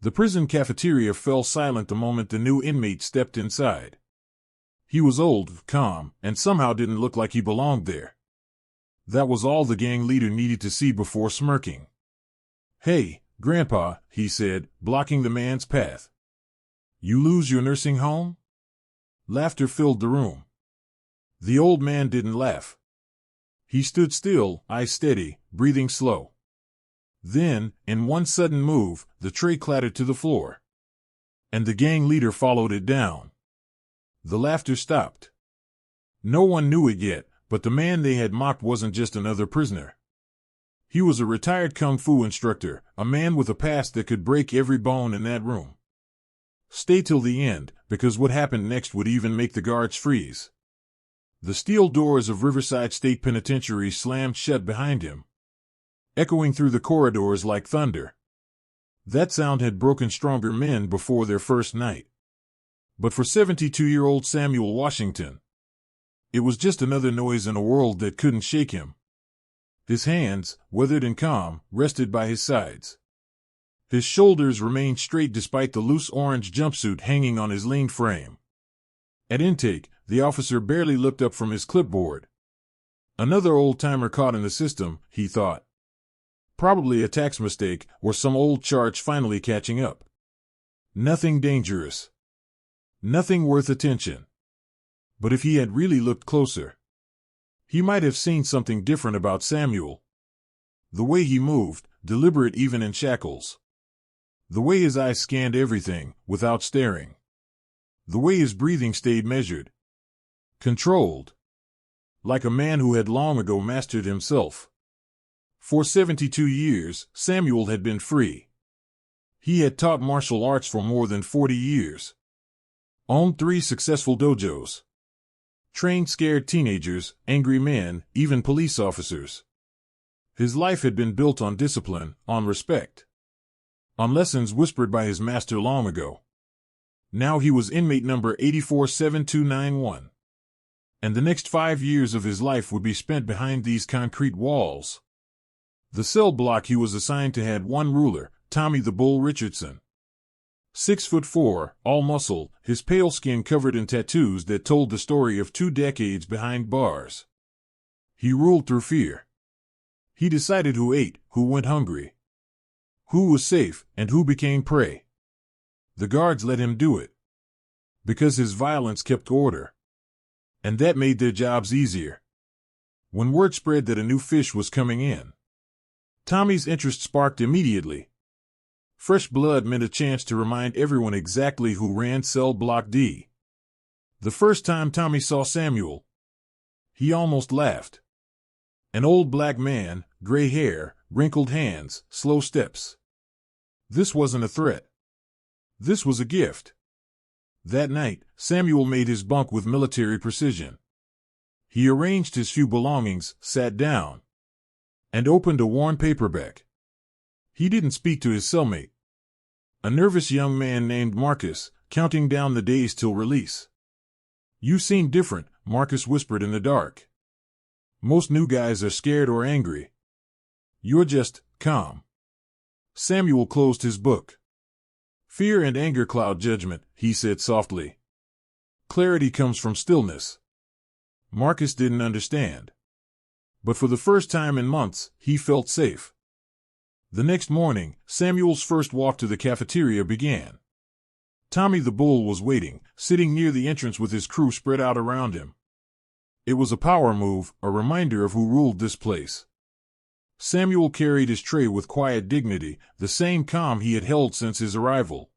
The prison cafeteria fell silent the moment the new inmate stepped inside. He was old, calm, and somehow didn't look like he belonged there. That was all the gang leader needed to see before smirking. "Hey, Grandpa," he said, blocking the man's path. "You lose your nursing home?" Laughter filled the room. The old man didn't laugh. He stood still, eyes steady, breathing slow. Then, in one sudden move, the tray clattered to the floor. And the gang leader followed it down. The laughter stopped. No one knew it yet, but the man they had mocked wasn't just another prisoner. He was a retired kung fu instructor, a man with a past that could break every bone in that room. Stay till the end, because what happened next would even make the guards freeze. The steel doors of Riverside State Penitentiary slammed shut behind him, echoing through the corridors like thunder. That sound had broken stronger men before their first night. But for 72-year-old Samuel Washington, it was just another noise in a world that couldn't shake him. His hands, weathered and calm, rested by his sides. His shoulders remained straight despite the loose orange jumpsuit hanging on his lean frame. At intake, the officer barely looked up from his clipboard. Another old-timer caught in the system, he thought. Probably a tax mistake or some old charge finally catching up. Nothing dangerous. Nothing worth attention. But if he had really looked closer, he might have seen something different about Samuel. The way he moved, deliberate even in shackles. The way his eyes scanned everything, without staring. The way his breathing stayed measured. Controlled. Like a man who had long ago mastered himself. For 72 years, Samuel had been free. He had taught martial arts for more than 40 years. Owned 3 successful dojos. Trained scared teenagers, angry men, even police officers. His life had been built on discipline, on respect. On lessons whispered by his master long ago. Now he was inmate number 847291. And the next 5 years of his life would be spent behind these concrete walls. The cell block he was assigned to had one ruler, Tommy the Bull Richardson. 6'4", all muscle, his pale skin covered in tattoos that told the story of 2 decades behind bars. He ruled through fear. He decided who ate, who went hungry, who was safe, and who became prey. The guards let him do it. Because his violence kept order. And that made their jobs easier. When word spread that a new fish was coming in, Tommy's interest sparked immediately. Fresh blood meant a chance to remind everyone exactly who ran Cell Block D. The first time Tommy saw Samuel, he almost laughed. An old black man, gray hair, wrinkled hands, slow steps. This wasn't a threat. This was a gift. That night, Samuel made his bunk with military precision. He arranged his few belongings, sat down, and opened a worn paperback. He didn't speak to his cellmate, a nervous young man named Marcus, counting down the days till release. "You seem different," Marcus whispered in the dark. "Most new guys are scared or angry. You're just calm." Samuel closed his book. "Fear and anger cloud judgment," he said softly. "Clarity comes from stillness." Marcus didn't understand. But for the first time in months, he felt safe. The next morning, Samuel's first walk to the cafeteria began. Tommy the Bull was waiting, sitting near the entrance with his crew spread out around him. It was a power move, a reminder of who ruled this place. Samuel carried his tray with quiet dignity, the same calm he had held since his arrival.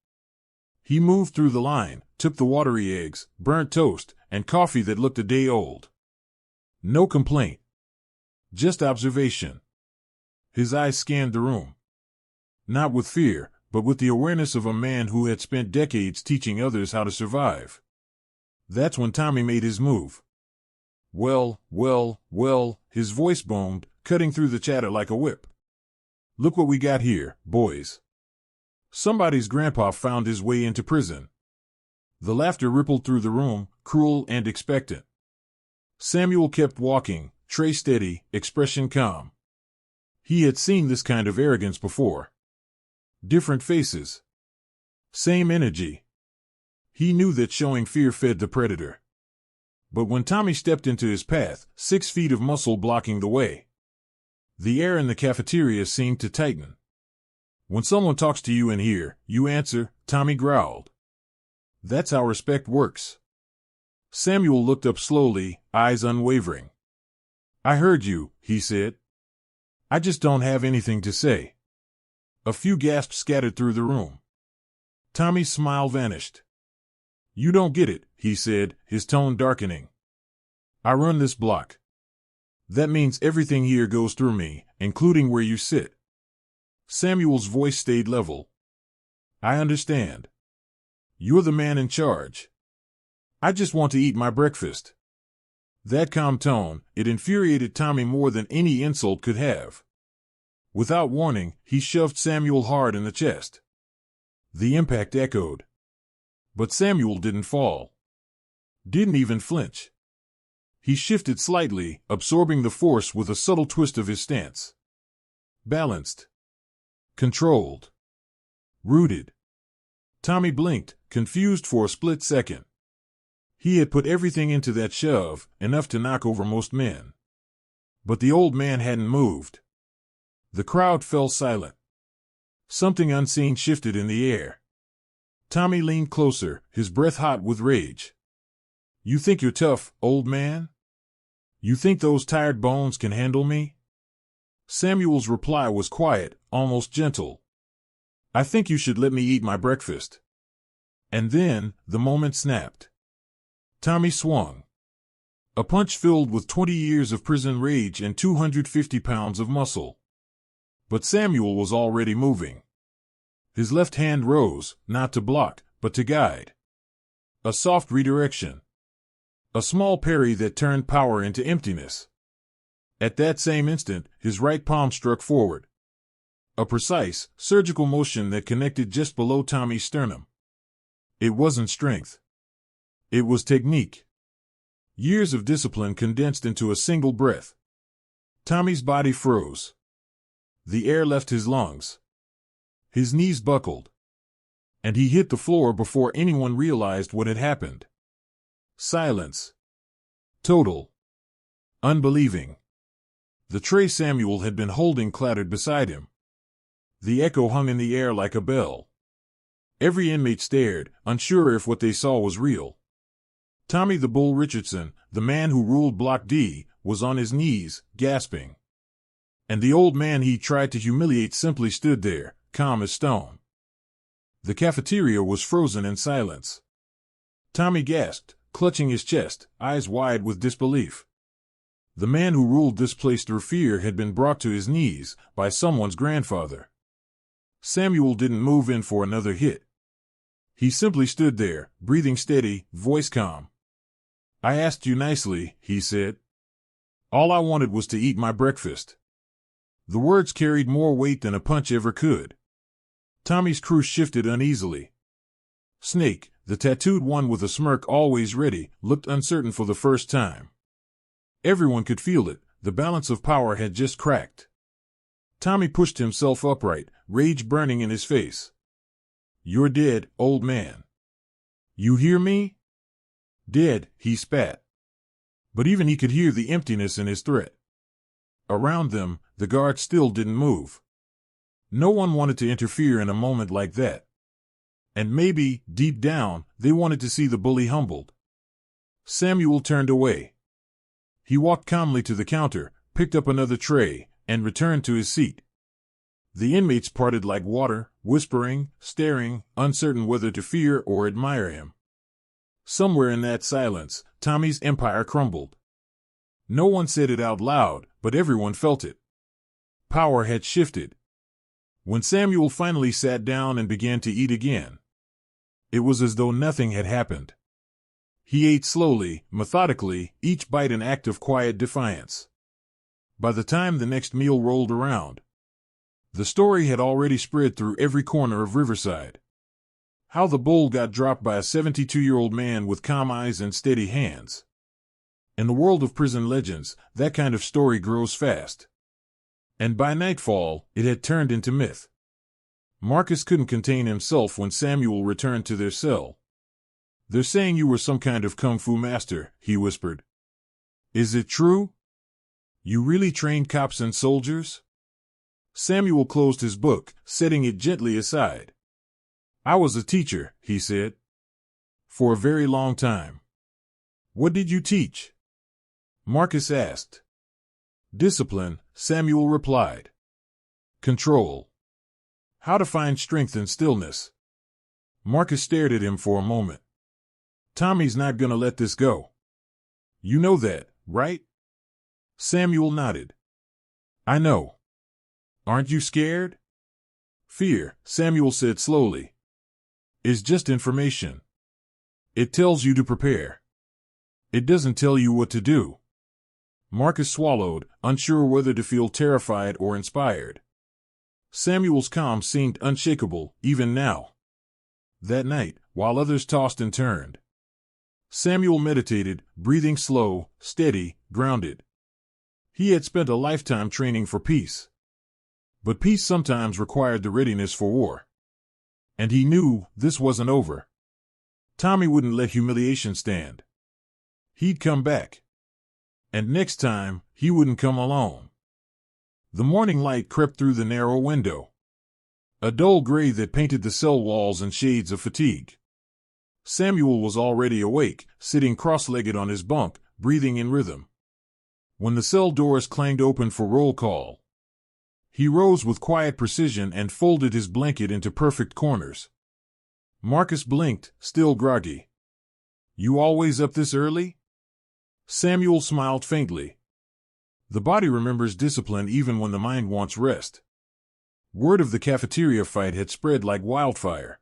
He moved through the line, took the watery eggs, burnt toast, and coffee that looked a day old. No complaint. Just observation. His eyes scanned the room. Not with fear, but with the awareness of a man who had spent decades teaching others how to survive. That's when Tommy made his move. "Well, his voice boomed, cutting through the chatter like a whip. "Look what we got here, boys. Somebody's grandpa found his way into prison." The laughter rippled through the room, cruel and expectant. Samuel kept walking, tray steady, expression calm. He had seen this kind of arrogance before. Different faces. Same energy. He knew that showing fear fed the predator. But when Tommy stepped into his path, 6 feet of muscle blocking the way, the air in the cafeteria seemed to tighten. When someone talks to you in here, you answer, Tommy growled. That's how respect works. Samuel looked up slowly, eyes unwavering. I heard you, he said. I just don't have anything to say. A few gasps scattered through the room. Tommy's smile vanished. You don't get it, he said, his tone darkening. I run this block. That means everything here goes through me, including where you sit. Samuel's voice stayed level. I understand. You're the man in charge. I just want to eat my breakfast. That calm tone, it infuriated Tommy more than any insult could have. Without warning, he shoved Samuel hard in the chest. The impact echoed. But Samuel didn't fall. Didn't even flinch. He shifted slightly, absorbing the force with a subtle twist of his stance. Balanced. Controlled. Rooted. Tommy blinked, confused for a split second. He had put everything into that shove, enough to knock over most men. But the old man hadn't moved. The crowd fell silent. Something unseen shifted in the air. Tommy leaned closer, his breath hot with rage. You think you're tough, old man? You think those tired bones can handle me? Samuel's reply was quiet, almost gentle. I think you should let me eat my breakfast. And then, the moment snapped. Tommy swung. A punch filled with 20 years of prison rage and 250 pounds of muscle. But Samuel was already moving. His left hand rose, not to block, but to guide. A soft redirection. A small parry that turned power into emptiness. At that same instant, his right palm struck forward. A precise, surgical motion that connected just below Tommy's sternum. It wasn't strength. It was technique. Years of discipline condensed into a single breath. Tommy's body froze. The air left his lungs. His knees buckled. And he hit the floor before anyone realized what had happened. Silence. Total. Unbelieving. The tray Samuel had been holding clattered beside him. The echo hung in the air like a bell. Every inmate stared, unsure if what they saw was real. Tommy the Bull Richardson, the man who ruled Block D, was on his knees, gasping. And the old man he tried to humiliate simply stood there, calm as stone. The cafeteria was frozen in silence. Tommy gasped, clutching his chest, eyes wide with disbelief. The man who ruled this place through fear had been brought to his knees by someone's grandfather. Samuel didn't move in for another hit. He simply stood there, breathing steady, voice calm. I asked you nicely, he said. All I wanted was to eat my breakfast. The words carried more weight than a punch ever could. Tommy's crew shifted uneasily. Snake, the tattooed one with a smirk always ready, looked uncertain for the first time. Everyone could feel it, the balance of power had just cracked. Tommy pushed himself upright, rage burning in his face. You're dead, old man. You hear me? Dead, he spat. But even he could hear the emptiness in his threat. Around them, the guards still didn't move. No one wanted to interfere in a moment like that. And maybe, deep down, they wanted to see the bully humbled. Samuel turned away. He walked calmly to the counter, picked up another tray, and returned to his seat. The inmates parted like water, whispering, staring, uncertain whether to fear or admire him. Somewhere in that silence, Tommy's empire crumbled. No one said it out loud, but everyone felt it. Power had shifted. When Samuel finally sat down and began to eat again, it was as though nothing had happened. He ate slowly, methodically, each bite an act of quiet defiance. By the time the next meal rolled around, the story had already spread through every corner of Riverside. How the bull got dropped by a 72-year-old man with calm eyes and steady hands. In the world of prison legends, that kind of story grows fast. And by nightfall, it had turned into myth. Marcus couldn't contain himself when Samuel returned to their cell. "They're saying you were some kind of kung fu master," he whispered. "Is it true? You really trained cops and soldiers?" Samuel closed his book, setting it gently aside. "I was a teacher," he said. "For a very long time." "What did you teach?" Marcus asked. "Discipline," Samuel replied. "Control. How to find strength in stillness." Marcus stared at him for a moment. "Tommy's not gonna let this go. You know that, right?" Samuel nodded. "I know. Aren't you scared?" "Fear," Samuel said slowly, "is just information. It tells you to prepare. It doesn't tell you what to do." Marcus swallowed, unsure whether to feel terrified or inspired. Samuel's calm seemed unshakable, even now. That night, while others tossed and turned, Samuel meditated, breathing slow, steady, grounded. He had spent a lifetime training for peace. But peace sometimes required the readiness for war. And he knew this wasn't over. Tommy wouldn't let humiliation stand. He'd come back. And next time, he wouldn't come alone. The morning light crept through the narrow window. A dull gray that painted the cell walls in shades of fatigue. Samuel was already awake, sitting cross-legged on his bunk, breathing in rhythm. When the cell doors clanged open for roll call, he rose with quiet precision and folded his blanket into perfect corners. Marcus blinked, still groggy. "You always up this early?" Samuel smiled faintly. The body remembers discipline even when the mind wants rest. Word of the cafeteria fight had spread like wildfire.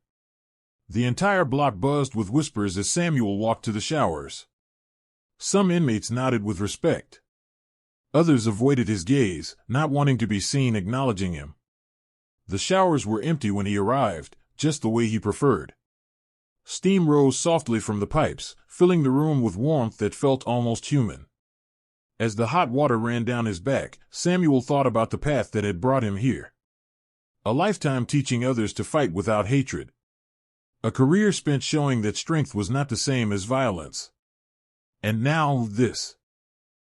The entire block buzzed with whispers as Samuel walked to the showers. Some inmates nodded with respect. Others avoided his gaze, not wanting to be seen acknowledging him. The showers were empty when he arrived, just the way he preferred. Steam rose softly from the pipes, filling the room with warmth that felt almost human. As the hot water ran down his back, Samuel thought about the path that had brought him here. A lifetime teaching others to fight without hatred. A career spent showing that strength was not the same as violence. And now this.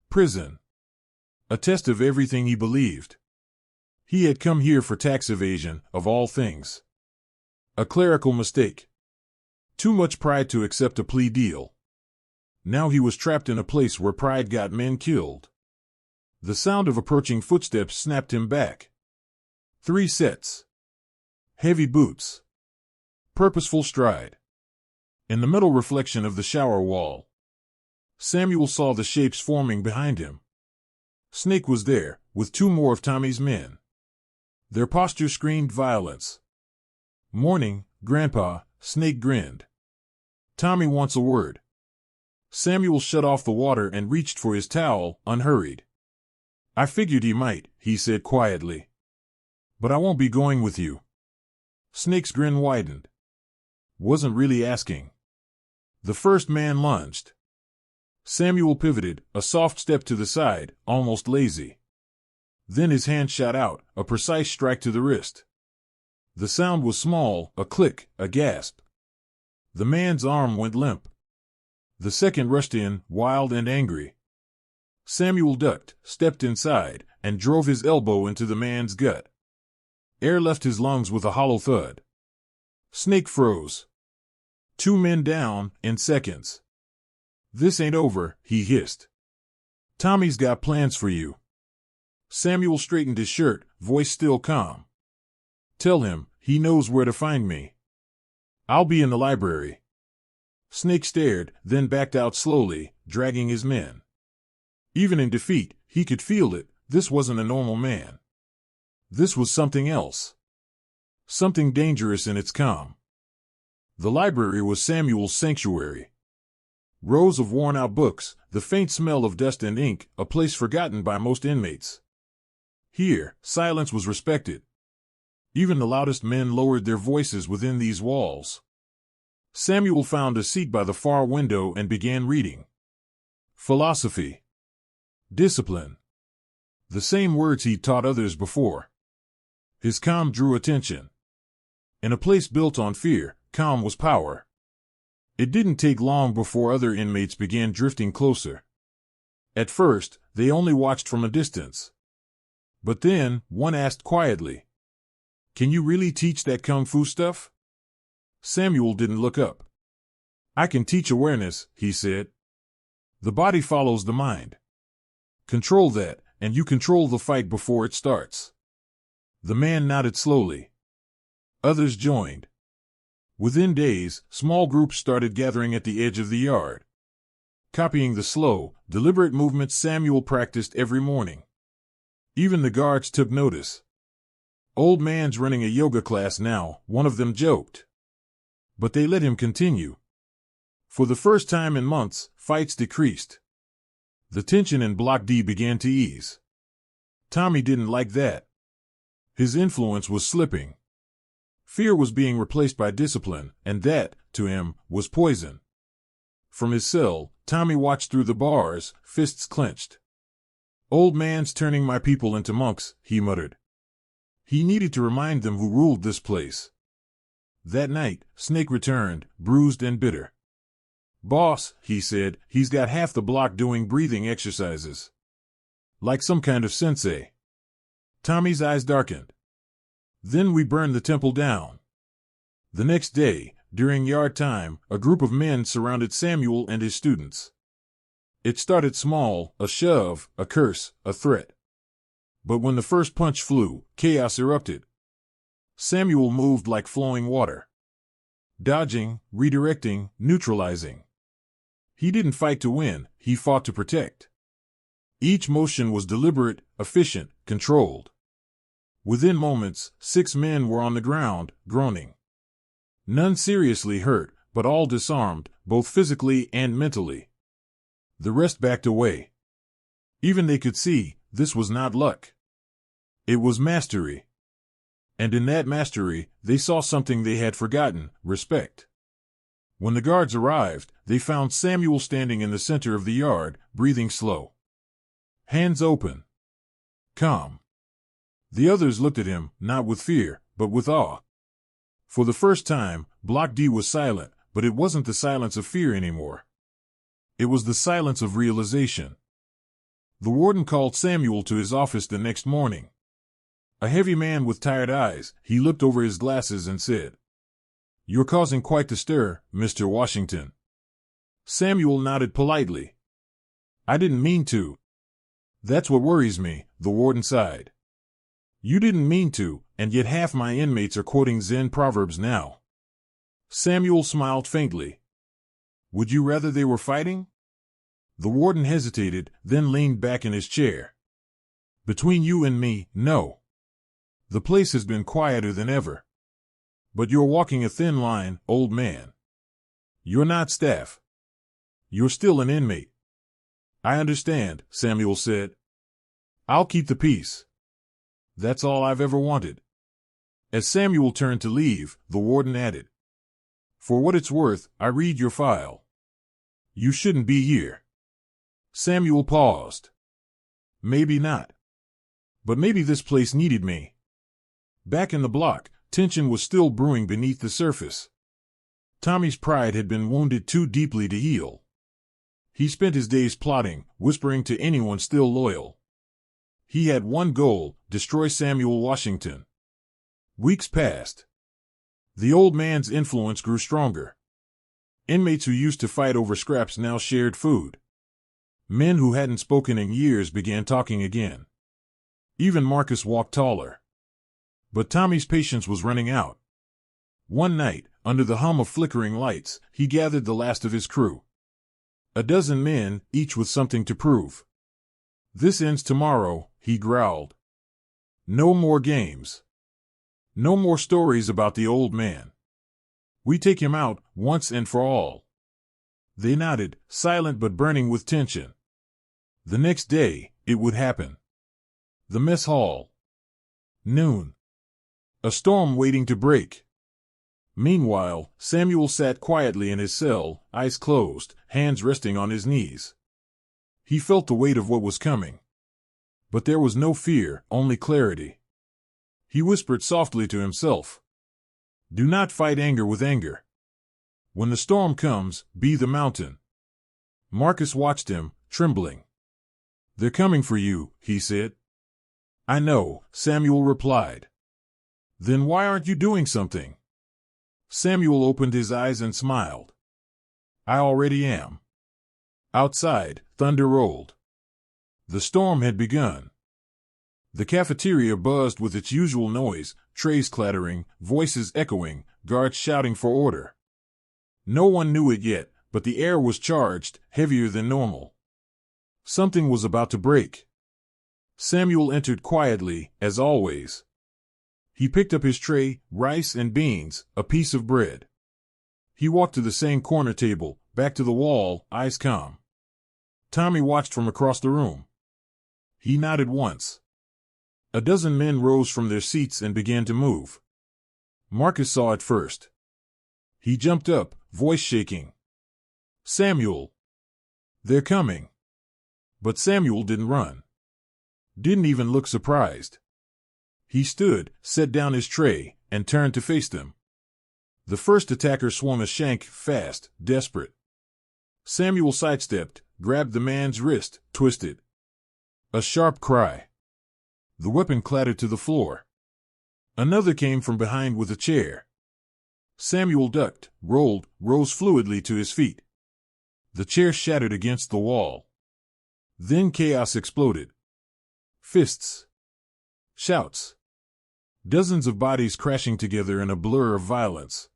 Prison. A test of everything he believed. He had come here for tax evasion, of all things. A clerical mistake. Too much pride to accept a plea deal. Now he was trapped in a place where pride got men killed. The sound of approaching footsteps snapped him back. 3 sets. Heavy boots. Purposeful stride. In the metal reflection of the shower wall, Samuel saw the shapes forming behind him. Snake was there, with 2 more of Tommy's men. Their posture screamed violence. "Morning, Grandpa," Snake grinned. "Tommy wants a word." Samuel shut off the water and reached for his towel, unhurried. "I figured he might," he said quietly. "But I won't be going with you." Snake's grin widened. Wasn't really asking. The first man lunged. Samuel pivoted, a soft step to the side, almost lazy. Then his hand shot out, a precise strike to the wrist. The sound was small, a click, a gasp. The man's arm went limp. The second rushed in, wild and angry. Samuel ducked, stepped inside, and drove his elbow into the man's gut. Air left his lungs with a hollow thud. Snake froze. 2 men down, in seconds. "This ain't over," he hissed. "Tommy's got plans for you." Samuel straightened his shirt, voice still calm. "Tell him, he knows where to find me. I'll be in the library." Snake stared, then backed out slowly, dragging his men. Even in defeat, he could feel it. This wasn't a normal man. This was something else. Something dangerous in its calm. The library was Samuel's sanctuary. Rows of worn-out books, the faint smell of dust and ink, a place forgotten by most inmates. Here, silence was respected. Even the loudest men lowered their voices within these walls. Samuel found a seat by the far window and began reading. Philosophy. Discipline. The same words he'd taught others before. His calm drew attention. In a place built on fear, calm was power. It didn't take long before other inmates began drifting closer. At first, they only watched from a distance. But then, one asked quietly, "Can you really teach that kung fu stuff?" Samuel didn't look up. "I can teach awareness," he said. "The body follows the mind. Control that, and you control the fight before it starts." The man nodded slowly. Others joined. Within days, small groups started gathering at the edge of the yard. Copying the slow, deliberate movements Samuel practiced every morning. Even the guards took notice. "Old man's running a yoga class now," one of them joked. But they let him continue. For the first time in months, fights decreased. The tension in Block D began to ease. Tommy didn't like that. His influence was slipping. Fear was being replaced by discipline, and that, to him, was poison. From his cell, Tommy watched through the bars, fists clenched. "Old man's turning my people into monks," he muttered. He needed to remind them who ruled this place. That night, Snake returned, bruised and bitter. "Boss," he said, "he's got half the block doing breathing exercises. Like some kind of sensei." Tommy's eyes darkened. "Then we burned the temple down." The next day, during yard time, a group of men surrounded Samuel and his students. It started small, a shove, a curse, a threat. But when the first punch flew, chaos erupted. Samuel moved like flowing water. Dodging, redirecting, neutralizing. He didn't fight to win, he fought to protect. Each motion was deliberate, efficient, controlled. Within moments, 6 men were on the ground, groaning. None seriously hurt, but all disarmed, both physically and mentally. The rest backed away. Even they could see, this was not luck. It was mastery. And in that mastery, they saw something they had forgotten: respect. When the guards arrived, they found Samuel standing in the center of the yard, breathing slow. Hands open. Calm. The others looked at him, not with fear, but with awe. For the first time, Block D was silent, but it wasn't the silence of fear anymore. It was the silence of realization. The warden called Samuel to his office the next morning. A heavy man with tired eyes, he looked over his glasses and said, "You're causing quite the stir, Mr. Washington." Samuel nodded politely. "I didn't mean to." "That's what worries me," the warden sighed. "You didn't mean to, and yet half my inmates are quoting Zen proverbs now." Samuel smiled faintly. "Would you rather they were fighting?" The warden hesitated, then leaned back in his chair. "Between you and me, no. The place has been quieter than ever. But you're walking a thin line, old man. You're not staff. You're still an inmate." "I understand," Samuel said. "I'll keep the peace. That's all I've ever wanted." As Samuel turned to leave, the warden added, "For what it's worth, I read your file. You shouldn't be here." Samuel paused. Maybe not. But maybe this place needed me. Back in the block, tension was still brewing beneath the surface. Tommy's pride had been wounded too deeply to heal. He spent his days plotting, whispering to anyone still loyal. He had one goal: destroy Samuel Washington. Weeks passed. The old man's influence grew stronger. Inmates who used to fight over scraps now shared food. Men who hadn't spoken in years began talking again. Even Marcus walked taller. But Tommy's patience was running out. One night, under the hum of flickering lights, he gathered the last of his crew. 12 men, each with something to prove. "This ends tomorrow," he growled. "No more games. No more stories about the old man. We take him out, once and for all." They nodded, silent but burning with tension. The next day, it would happen. The mess hall. Noon. A storm waiting to break. Meanwhile, Samuel sat quietly in his cell, eyes closed, hands resting on his knees. He felt the weight of what was coming. But there was no fear, only clarity. He whispered softly to himself, Do not fight anger with anger. When the storm comes, be the mountain. Marcus watched him, trembling. They're coming for you, he said. I know, Samuel replied. Then why aren't you doing something? Samuel opened his eyes and smiled. I already am. Outside, thunder rolled. The storm had begun. The cafeteria buzzed with its usual noise, trays clattering, voices echoing, guards shouting for order. No one knew it yet, but the air was charged, heavier than normal. Something was about to break. Samuel entered quietly, as always. He picked up his tray, rice and beans, a piece of bread. He walked to the same corner table, back to the wall, eyes calm. Tommy watched from across the room. He nodded once. A dozen men rose from their seats and began to move. Marcus saw it first. He jumped up, voice shaking. Samuel! They're coming. But Samuel didn't run. Didn't even look surprised. He stood, set down his tray, and turned to face them. The first attacker swung a shank, fast, desperate. Samuel sidestepped, grabbed the man's wrist, twisted. A sharp cry. The weapon clattered to the floor. Another came from behind with a chair. Samuel ducked, rolled, rose fluidly to his feet. The chair shattered against the wall. Then chaos exploded. Fists. Shouts. Dozens of bodies crashing together in a blur of violence.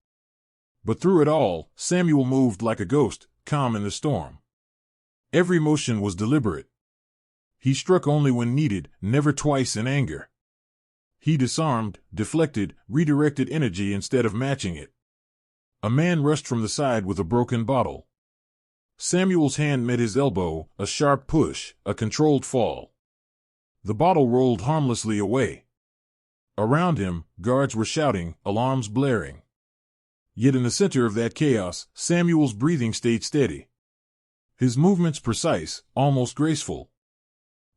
But through it all, Samuel moved like a ghost, calm in the storm. Every motion was deliberate. He struck only when needed, never twice in anger. He disarmed, deflected, redirected energy instead of matching it. A man rushed from the side with a broken bottle. Samuel's hand met his elbow, a sharp push, a controlled fall. The bottle rolled harmlessly away. Around him, guards were shouting, alarms blaring. Yet in the center of that chaos, Samuel's breathing stayed steady. His movements precise, almost graceful.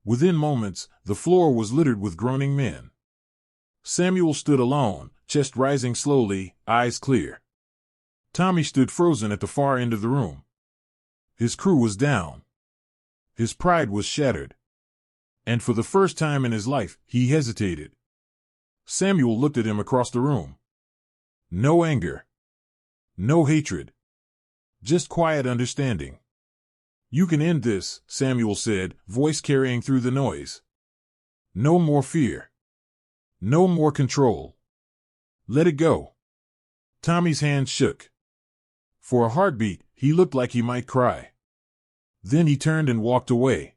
Within moments, the floor was littered with groaning men. Samuel stood alone, chest rising slowly, eyes clear. Tommy stood frozen at the far end of the room. His crew was down. His pride was shattered. And for the first time in his life, he hesitated. Samuel looked at him across the room. No anger. No hatred. Just quiet understanding. You can end this, Samuel said, voice carrying through the noise. No more fear. No more control. Let it go. Tommy's hand shook. For a heartbeat, he looked like he might cry. Then he turned and walked away.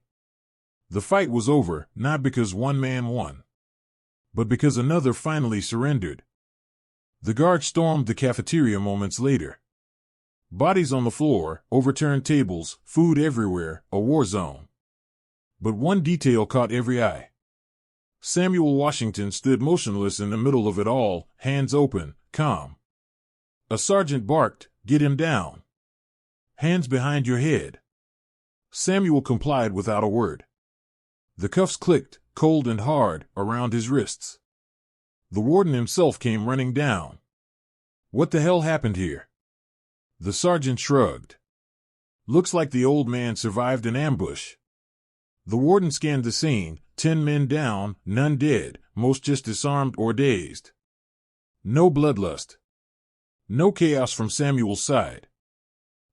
The fight was over, not because one man won, but because another finally surrendered. The guard stormed the cafeteria moments later. Bodies on the floor, overturned tables, food everywhere, a war zone. But one detail caught every eye. Samuel Washington stood motionless in the middle of it all, hands open, calm. A sergeant barked, "Get him down. Hands behind your head." Samuel complied without a word. The cuffs clicked, cold and hard, around his wrists. The warden himself came running down. What the hell happened here? The sergeant shrugged. Looks like the old man survived an ambush. The warden scanned the scene, 10 men down, none dead, most just disarmed or dazed. No bloodlust. No chaos from Samuel's side.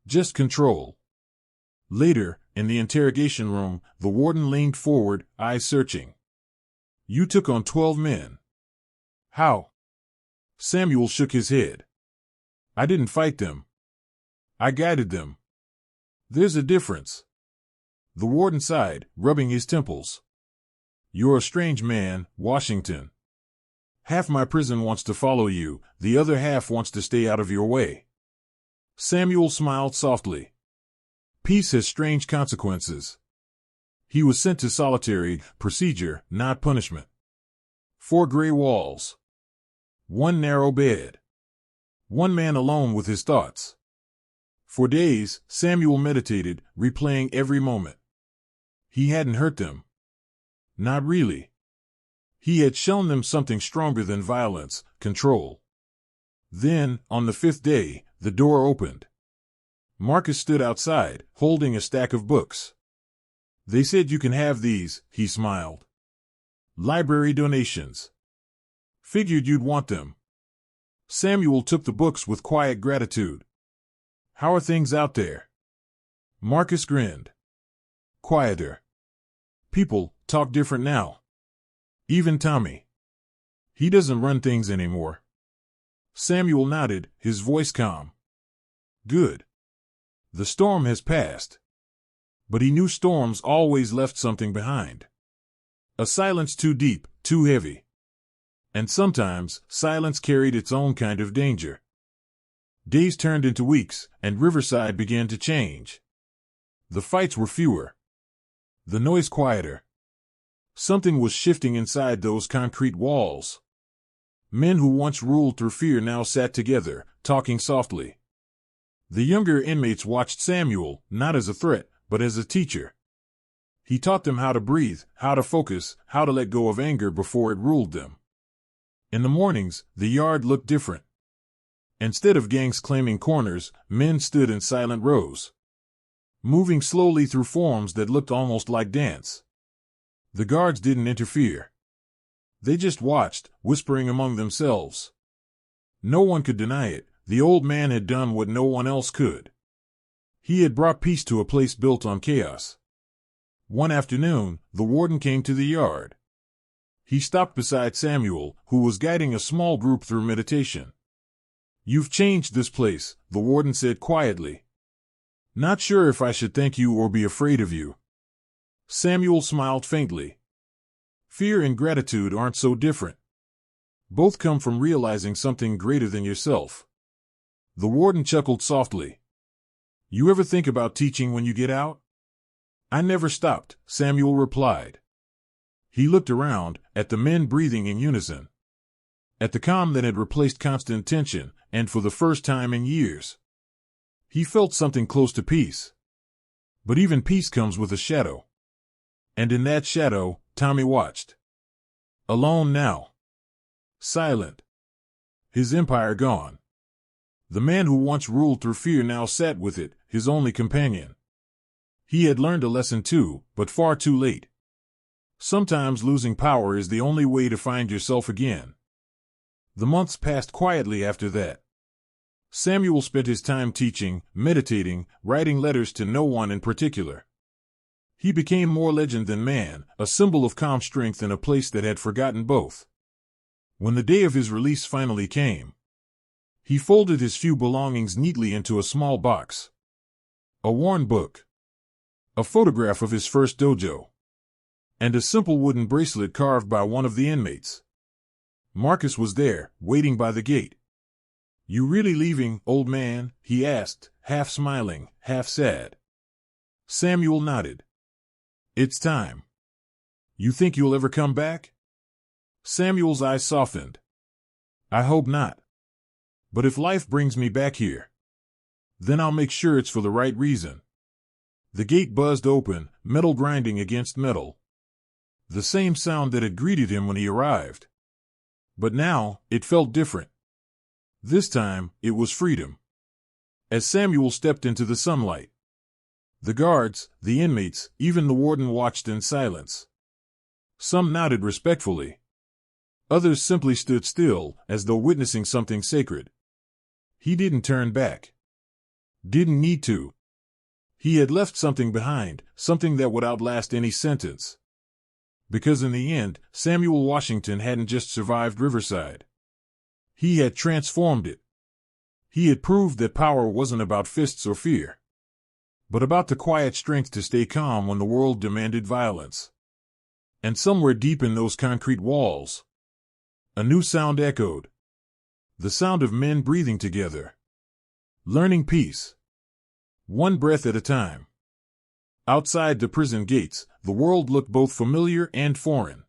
Just control. Later, in the interrogation room, the warden leaned forward, eyes searching. You took on 12 men. How? Samuel shook his head. I didn't fight them. I guided them. There's a difference. The warden sighed, rubbing his temples. You're a strange man, Washington. Half my prison wants to follow you, the other half wants to stay out of your way. Samuel smiled softly. Peace has strange consequences. He was sent to solitary, procedure, not punishment. 4 gray walls. 1 narrow bed. 1 man alone with his thoughts. For days, Samuel meditated, replaying every moment. He hadn't hurt them. Not really. He had shown them something stronger than violence, control. Then, on the 5th day, the door opened. Marcus stood outside, holding a stack of books. "They said you can have these," he smiled. "Library donations. Figured you'd want them." Samuel took the books with quiet gratitude. "How are things out there?" Marcus grinned. "Quieter. People talk different now. Even Tommy. He doesn't run things anymore." Samuel nodded, his voice calm. "Good. The storm has passed." But he knew storms always left something behind. A silence too deep, too heavy. And sometimes, silence carried its own kind of danger. Days turned into weeks, and Riverside began to change. The fights were fewer. The noise quieter. Something was shifting inside those concrete walls. Men who once ruled through fear now sat together, talking softly. The younger inmates watched Samuel, not as a threat, but as a teacher. He taught them how to breathe, how to focus, how to let go of anger before it ruled them. In the mornings, the yard looked different. Instead of gangs claiming corners, men stood in silent rows, moving slowly through forms that looked almost like dance. The guards didn't interfere. They just watched, whispering among themselves. No one could deny it, the old man had done what no one else could. He had brought peace to a place built on chaos. One afternoon, the warden came to the yard. He stopped beside Samuel, who was guiding a small group through meditation. "You've changed this place," the warden said quietly. "Not sure if I should thank you or be afraid of you." Samuel smiled faintly. Fear and gratitude aren't so different. Both come from realizing something greater than yourself. The warden chuckled softly. "You ever think about teaching when you get out?" "I never stopped," Samuel replied. He looked around, at the men breathing in unison, at the calm that had replaced constant tension, and for the first time in years, he felt something close to peace. But even peace comes with a shadow. And in that shadow, Tommy watched. Alone now. Silent. His empire gone. The man who once ruled through fear now sat with it, his only companion. He had learned a lesson too, but far too late. Sometimes losing power is the only way to find yourself again. The months passed quietly after that. Samuel spent his time teaching, meditating, writing letters to no one in particular. He became more legend than man, a symbol of calm strength in a place that had forgotten both. When the day of his release finally came, he folded his few belongings neatly into a small box. A worn book, a photograph of his first dojo, and a simple wooden bracelet carved by one of the inmates. Marcus was there, waiting by the gate. "You really leaving, old man?" he asked, half smiling, half sad. Samuel nodded. "It's time." "You think you'll ever come back?" Samuel's eyes softened. "I hope not. But if life brings me back here, then I'll make sure it's for the right reason." The gate buzzed open, metal grinding against metal. The same sound that had greeted him when he arrived. But now, it felt different. This time, it was freedom. As Samuel stepped into the sunlight, the guards, the inmates, even the warden watched in silence. Some nodded respectfully. Others simply stood still, as though witnessing something sacred. He didn't turn back. Didn't need to. He had left something behind, something that would outlast any sentence. Because in the end, Samuel Washington hadn't just survived Riverside. He had transformed it. He had proved that power wasn't about fists or fear, but about the quiet strength to stay calm when the world demanded violence. And somewhere deep in those concrete walls, a new sound echoed. The sound of men breathing together, learning peace, one breath at a time. Outside the prison gates, the world looked both familiar and foreign.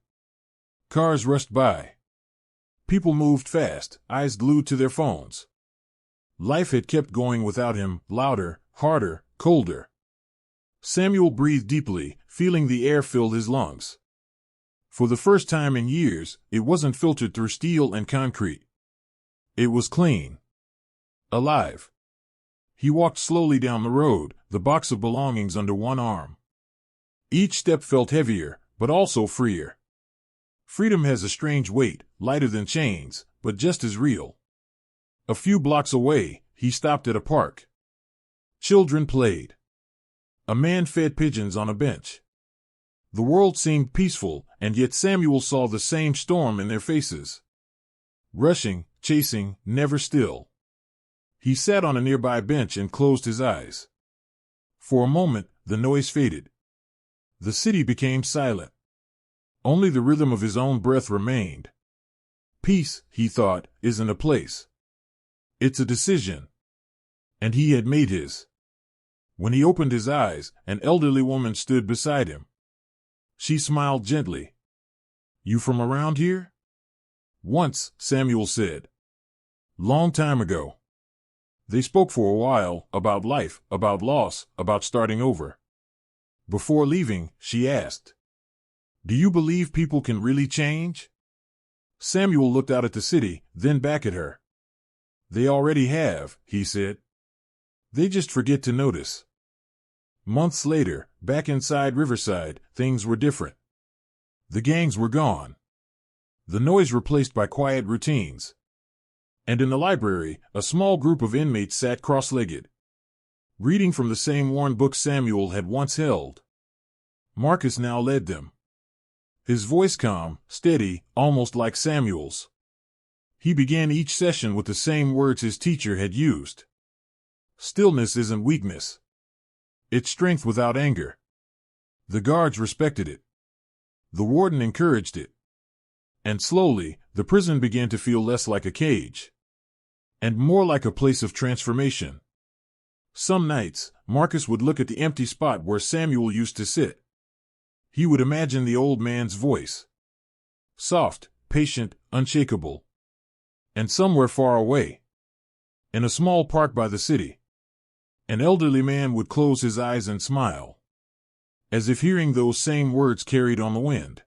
Cars rushed by. People moved fast, eyes glued to their phones. Life had kept going without him, louder, harder, colder. Samuel breathed deeply, feeling the air fill his lungs. For the first time in years, it wasn't filtered through steel and concrete. It was clean. Alive. He walked slowly down the road, the box of belongings under one arm. Each step felt heavier, but also freer. Freedom has a strange weight, lighter than chains, but just as real. A few blocks away, he stopped at a park. Children played. A man fed pigeons on a bench. The world seemed peaceful, and yet Samuel saw the same storm in their faces. Rushing, chasing, never still. He sat on a nearby bench and closed his eyes. For a moment, the noise faded. The city became silent. Only the rhythm of his own breath remained. Peace, he thought, isn't a place. It's a decision. And he had made his. When he opened his eyes, an elderly woman stood beside him. She smiled gently. "You from around here?" "Once," Samuel said. "Long time ago." They spoke for a while, about life, about loss, about starting over. Before leaving, she asked, "Do you believe people can really change?" Samuel looked out at the city, then back at her. "They already have," he said. "They just forget to notice." Months later, back inside Riverside, things were different. The gangs were gone. The noise replaced by quiet routines. And in the library, a small group of inmates sat cross-legged, reading from the same worn book Samuel had once held. Marcus now led them. His voice calm, steady, almost like Samuel's. He began each session with the same words his teacher had used. "Stillness isn't weakness. It's strength without anger." The guards respected it. The warden encouraged it. And slowly, the prison began to feel less like a cage, and more like a place of transformation. Some nights, Marcus would look at the empty spot where Samuel used to sit. He would imagine the old man's voice. Soft, patient, unshakable. And somewhere far away, in a small park by the city, an elderly man would close his eyes and smile, as if hearing those same words carried on the wind.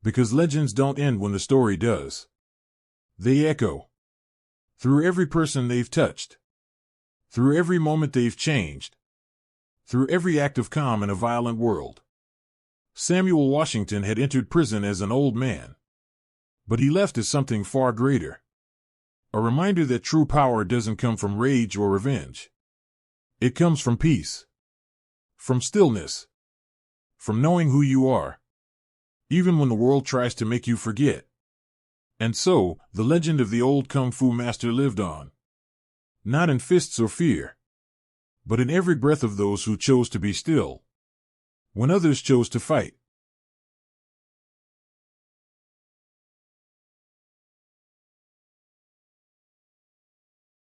Because legends don't end when the story does. They echo. Through every person they've touched. Through every moment they've changed. Through every act of calm in a violent world. Samuel Washington had entered prison as an old man. But he left as something far greater. A reminder that true power doesn't come from rage or revenge. It comes from peace. From stillness. From knowing who you are, even when the world tries to make you forget. And so, the legend of the old Kung Fu master lived on. Not in fists or fear, but in every breath of those who chose to be still, when others chose to fight.